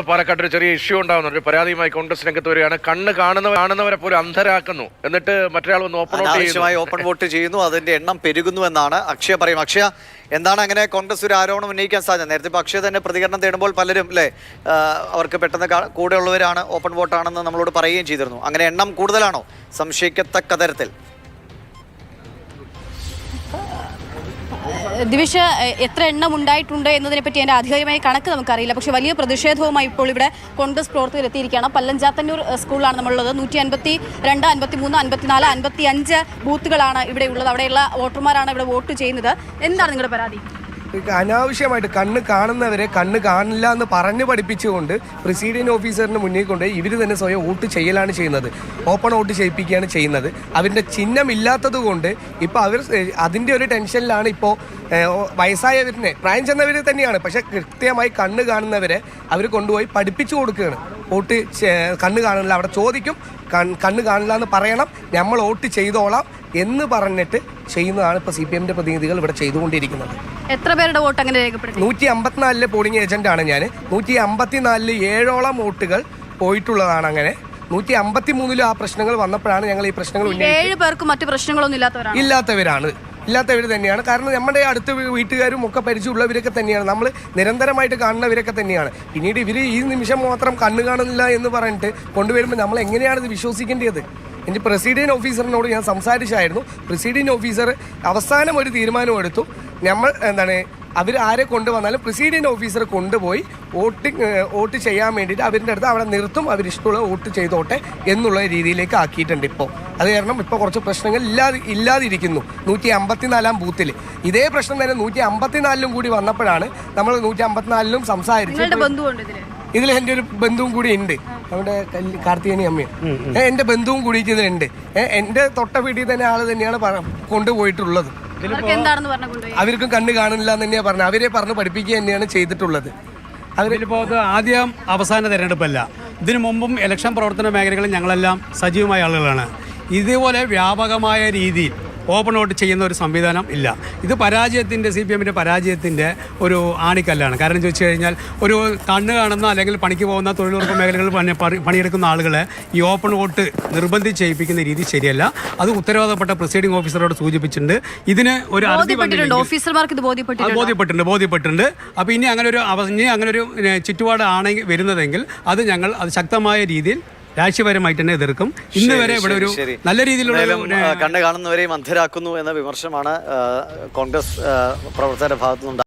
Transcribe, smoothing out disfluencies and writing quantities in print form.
പാലക്കാട് ഒരു ചെറിയ ഇഷ്യൂ ഉണ്ടാവുന്നുണ്ട്. ഒരു പരാതിയുമായി കോൺഗ്രസ് രംഗത്ത് വരികയാണ്. കാണുന്നവരെ പോലും അന്ധരാക്കുന്നു, എന്നിട്ട് മറ്റൊരാൾ വന്ന് ഓപ്പൺ വോട്ട് ചെയ്യുന്നു, അതിന്റെ എണ്ണം പെരുകുന്നു എന്നാണ് അക്ഷയ പറയും. അക്ഷയ, എന്താണ് അങ്ങനെ കോൺഗ്രസ് ഒരു ആരോപണം ഉന്നയിക്കാൻ സാധ്യത? നേരത്തെ ഇപ്പോൾ അക്ഷയ തന്നെ പ്രതികരണം തേടുമ്പോൾ പലരും അല്ലേ അവർക്ക് പെട്ടെന്ന് കൂടെയുള്ളവരാണ് ഓപ്പൺ വോട്ടാണെന്ന് നമ്മളോട് പറയുകയും ചെയ്തിരുന്നു. അങ്ങനെ എണ്ണം കൂടുതലാണോ സംശയിക്കത്തക്ക തരത്തിൽ? ദിവിഷ, എത്ര എണ്ണം ഉണ്ടായിട്ടുണ്ട് എന്നതിനെപ്പറ്റി എൻ്റെ ആധികാരികമായ കണക്ക് നമുക്കറിയില്ല. പക്ഷേ വലിയ പ്രതിഷേധവുമായി ഇപ്പോൾ ഇവിടെ കോൺഗ്രസ് പ്രവർത്തകർ എത്തിയിരിക്കുകയാണ്. പല്ലഞ്ചാത്തന്നൂർ സ്കൂളിലാണ് നമ്മളുള്ളത്. 152, 53, 54, 55 ബൂത്തുകളാണ് ഇവിടെ ഉള്ളത്. അവിടെയുള്ള വോട്ടർമാരാണ് ഇവിടെ വോട്ട് ചെയ്യുന്നത്. എന്താണ് നിങ്ങളുടെ പരാതി? അനാവശ്യമായിട്ട് കണ്ണ് കാണുന്നവരെ കണ്ണ് കാണില്ല എന്ന് പറഞ്ഞ് പഠിപ്പിച്ചുകൊണ്ട് പ്രിസൈഡിംഗ് ഓഫീസറിന് മുന്നിൽ കൊണ്ട് ഇവർ തന്നെ സ്വയം വോട്ട് ചെയ്യലാണ് ചെയ്യുന്നത്. ഓപ്പൺ വോട്ട് ചെയ്യിപ്പിക്കുകയാണ് ചെയ്യുന്നത്. അവരുടെ ചിഹ്നമില്ലാത്തത് കൊണ്ട് ഇപ്പോൾ അവർ അതിൻ്റെ ഒരു ടെൻഷനിലാണ്. ഇപ്പോൾ വയസ്സായവരിനെ പ്രായം ചെന്നവർ തന്നെയാണ്, പക്ഷെ കൃത്യമായി കണ്ണ് കാണുന്നവരെ അവർ കൊണ്ടുപോയി പഠിപ്പിച്ചു കൊടുക്കുകയാണ്. വോട്ട് കണ്ണ് കാണില്ല, അവിടെ ചോദിക്കും കണ്ണ് കാണില്ല എന്ന് പറയണം, നമ്മൾ വോട്ട് ചെയ്തോളാം എന്ന് പറഞ്ഞിട്ട് ചെയ്യുന്നതാണ് ഇപ്പോൾ CPM പ്രതിനിധികൾ ഇവിടെ ചെയ്തുകൊണ്ടിരിക്കുന്നത്. എത്ര പേരുടെ വോട്ട് അങ്ങനെ രേഖപ്പെടുത്തി? 154 പോളിംഗ് ഏജന്റാണ് ഞാൻ. 154 7ഓളം വോട്ടുകൾ പോയിട്ടുള്ളതാണ്. അങ്ങനെ 153 ആ പ്രശ്നങ്ങൾ വന്നപ്പോഴാണ് ഞങ്ങൾ ഈ പ്രശ്നങ്ങൾ 7 പേർക്ക് മറ്റു പ്രശ്നങ്ങളൊന്നും ഇല്ലാത്തവർ തന്നെയാണ്. കാരണം നമ്മുടെ അടുത്ത വീട്ടുകാരും ഒക്കെ പരിചയമുള്ളവരൊക്കെ തന്നെയാണ്, നമ്മൾ നിരന്തരമായിട്ട് കാണുന്നവരൊക്കെ തന്നെയാണ്. പിന്നീട് ഇവർ ഈ നിമിഷം മാത്രം കണ്ണു കാണുന്നില്ല എന്ന് പറഞ്ഞിട്ട് കൊണ്ടുവരുമ്പോൾ നമ്മൾ എങ്ങനെയാണ് ഇത് വിശ്വസിക്കേണ്ടത്? എൻ്റെ പ്രിസൈഡിംഗ് ഓഫീസറിനോട് ഞാൻ സംസാരിച്ചായിരുന്നു. പ്രിസൈഡിംഗ് ഓഫീസർ അവസാനം ഒരു തീരുമാനമെടുത്തു. നമ്മൾ അവർ ആരെ കൊണ്ടുവന്നാലും പ്രിസൈഡിംഗ് ഓഫീസർ കൊണ്ടുപോയി വോട്ട് ചെയ്യാൻ വേണ്ടിയിട്ട് അവരുടെ അടുത്ത് അവിടെ നിർത്തും, അവരിഷ്ടമുള്ള വോട്ട് ചെയ്തോട്ടെ എന്നുള്ള രീതിയിലേക്ക് ആക്കിയിട്ടുണ്ട് ഇപ്പോൾ. അത് കാരണം ഇപ്പോൾ കുറച്ച് പ്രശ്നങ്ങൾ ഇല്ലാതിരിക്കുന്നു. 154 ബൂത്തിൽ ഇതേ പ്രശ്നം തന്നെ 154 കൂടി വന്നപ്പോഴാണ് നമ്മൾ 154 സംസാരിച്ചു. ഇതിൽ എൻ്റെ ഒരു ബന്ധുവും കൂടി ഉണ്ട്, നമ്മുടെ കാർത്തികേനി അമ്മയും. എൻ്റെ ബന്ധുവും കൂടിയിട്ട് ഇതിലുണ്ട്. എൻ്റെ തൊട്ട വീട്ടിൽ തന്നെ ആള് തന്നെയാണ് കൊണ്ടുപോയിട്ടുള്ളത്. അവർക്കും കണ്ണ് കാണില്ല എന്ന് തന്നെയാണ് പറഞ്ഞത്. അവരെ പറഞ്ഞ് പഠിപ്പിക്കുക തന്നെയാണ് ചെയ്തിട്ടുള്ളത്. അതിലിപ്പോൾ ആദ്യം അവസാന തെരഞ്ഞെടുപ്പല്ല, ഇതിനു മുമ്പും ഇലക്ഷൻ പ്രവർത്തന മേഖലകളിൽ ഞങ്ങളെല്ലാം സജീവമായ ആളുകളാണ്. ഇതുപോലെ വ്യാപകമായ രീതിയിൽ ഓപ്പൺ വോട്ട് ചെയ്യുന്ന ഒരു സംവിധാനം ഇല്ല. ഇത് CPM പരാജയത്തിൻ്റെ ഒരു ആണിക്കല്ലാണ്. കാരണം ചോദിച്ചു കഴിഞ്ഞാൽ ഒരു കണ്ണ് കാണുന്ന അല്ലെങ്കിൽ പണിക്ക് പോകുന്ന തൊഴിലുറപ്പ് മേഖലകളിൽ പണിയെടുക്കുന്ന ആളുകളെ ഈ ഓപ്പൺ വോട്ട് നിർബന്ധിച്ച് ചെയ്യിപ്പിക്കുന്ന രീതി ശരിയല്ല. അത് ഉത്തരവാദപ്പെട്ട പ്രിസൈഡിംഗ് ഓഫീസറോട് സൂചിപ്പിച്ചിട്ടുണ്ട്. ഇതിന് ഒരു ബോധ്യപ്പെട്ടിട്ടുണ്ട്. അപ്പോൾ ഇനി അങ്ങനെ ഒരു ചുറ്റുപാട് ആണെങ്കിൽ വരുന്നതെങ്കിൽ അത് ശക്തമായ രീതിയിൽ രാഷ്ട്രീയപരമായിട്ട് തന്നെ എതിർക്കും. ഇന്ന് വരെ ഇവിടെ ഒരു നല്ല രീതിയിലുള്ള കണ്ണ് കാണുന്നവരെയും അന്ധരാക്കുന്നു എന്ന വിമർശനമാണ് കോൺഗ്രസ് പ്രവർത്തകരുടെ ഭാഗത്തുനിന്നുണ്ട്.